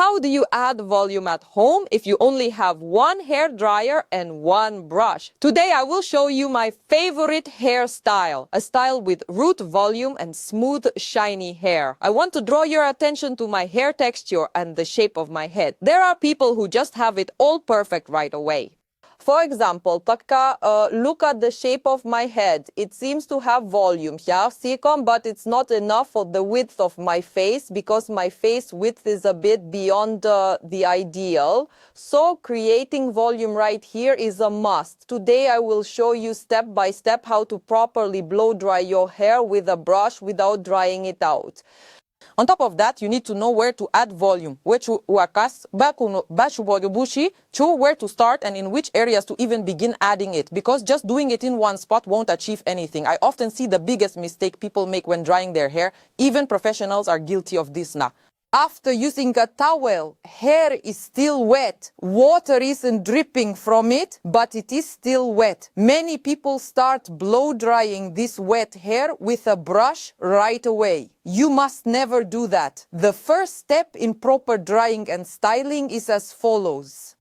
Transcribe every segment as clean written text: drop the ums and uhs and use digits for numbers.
how do you add volume at home if you only have one hair dryer and one brush? Today I will show you my favorite hairstyle, a style with root volume and smooth, shiny hair. I want to draw your attention to my hair texture and the shape of my head. There are people who just have it all perfect right away. For example, look at the shape of my head. It seems to have volume here, but it's not enough for the width of my face because my face width is a bit beyond the ideal. So creating volume right here is a must. Today I will show you step by step how to properly blow dry your hair with a brush without drying it out. On top of that, you need to know where to add volume, where to start and in which areas to even begin adding it, because just doing it in one spot won't achieve anything. I often see the biggest mistake people make when drying their hair. Even professionals are guilty of this now. After using a towel, hair is still wet. Water isn't dripping from it, but it is still wet. Many people start blow drying this wet hair with a brush right away. You must never do that. The first step in proper drying and styling is as follows.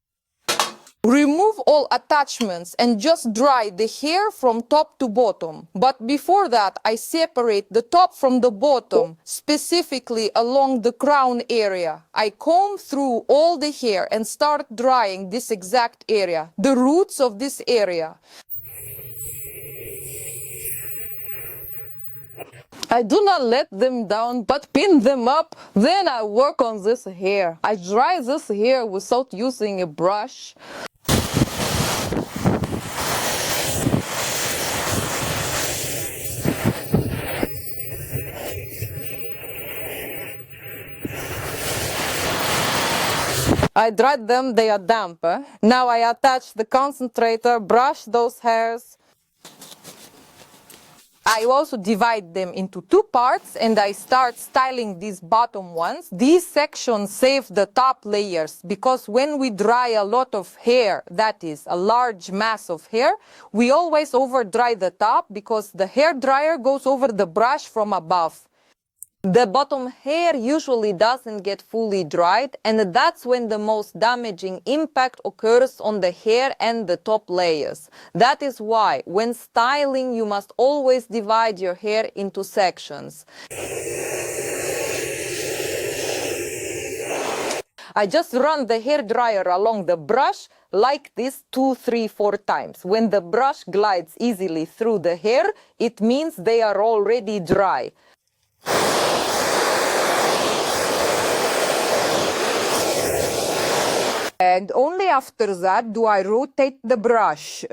Remove all attachments and just dry the hair from top to bottom. But before that, I separate the top from the bottom, specifically along the crown area. I comb through all the hair and start drying this exact area, the roots of this area. I do not let them down, but pin them up. Then I work on this hair. I dry this hair without using a brush. I dried them, they are damp. Now I attach the concentrator, brush those hairs. I also divide them into two parts and I start styling these bottom ones. These sections save the top layers because when we dry a lot of hair, that is a large mass of hair, we always over dry the top because the hair dryer goes over the brush from above. The bottom hair usually doesn't get fully dried, and that's when the most damaging impact occurs on the hair and the top layers. That is why, when styling, you must always divide your hair into sections. I just run the hair dryer along the brush like this 2, 3, 4 times. When the brush glides easily through the hair, it means they are already dry. And only after that do I rotate the brush.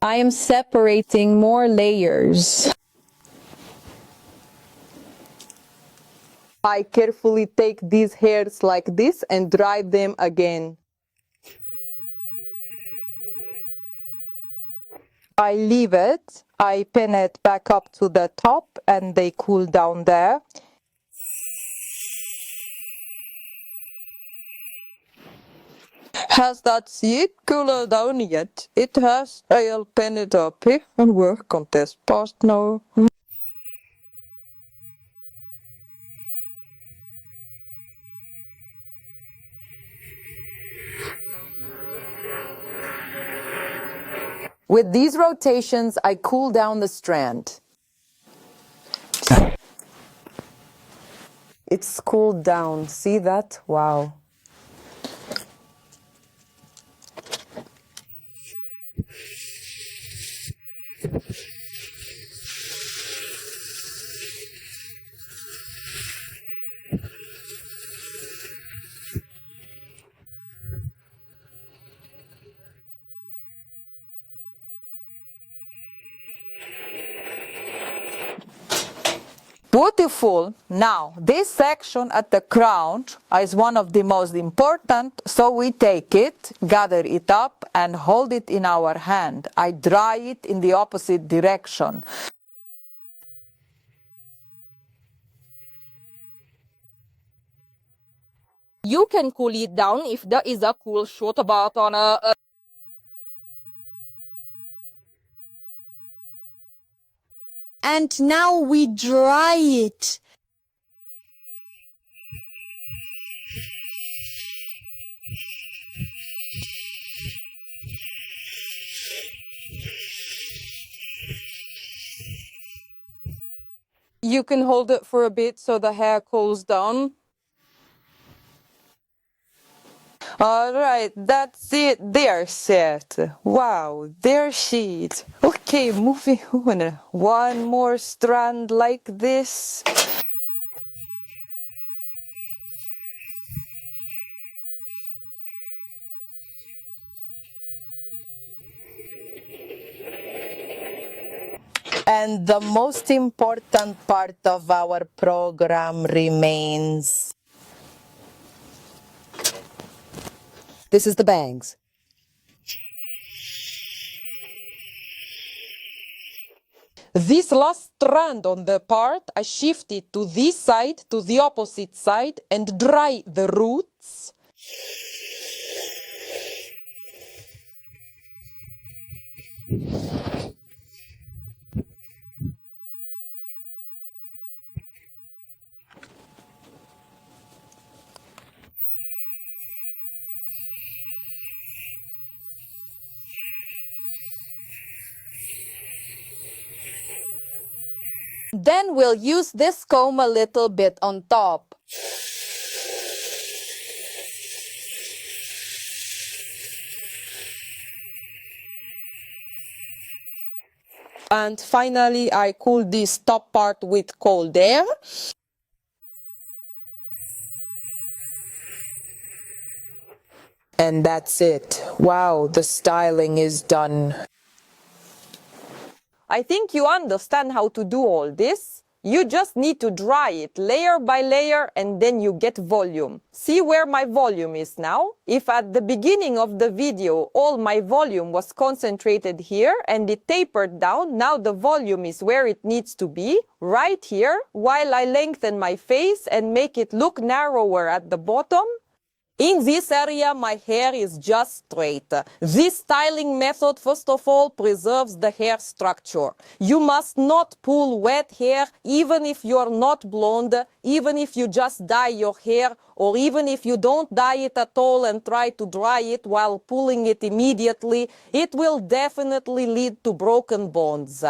I am separating more layers. I carefully take these hairs like this and dry them again. I leave it, I pin it back up to the top and they cool down there. Has that seed cooled down yet? It has. I'll pin it up here and work on this part now. With these rotations, I cool down the strand. It's cooled down. See that? Wow. Beautiful. Now, this section at the crown is one of the most important, so we take it, gather it up, and hold it in our hand. I dry it in the opposite direction. You can cool it down if there is a cool shot button. And now we dry it. You can hold it for a bit so the hair cools down. All right, that's it. They're set. Wow, they're sheet. Okay, moving on. One more strand like this. And the most important part of our program remains. This is the bangs. This last strand on the part, I shift it to this side, to the opposite side, and dry the roots. Then we'll use this comb a little bit on top. And finally, I cool this top part with cold air. And that's it. Wow, the styling is done. I think you understand how to do all this. You just need to dry it layer by layer and then you get volume. See where my volume is now? If at the beginning of the video all my volume was concentrated here and it tapered down, now the volume is where it needs to be, right here, while I lengthen my face and make it look narrower at the bottom. In this area, my hair is just straight. This styling method, first of all, preserves the hair structure. You must not pull wet hair, even if you're not blonde, even if you just dye your hair, or even if you don't dye it at all and try to dry it while pulling it immediately. It will definitely lead to broken bones.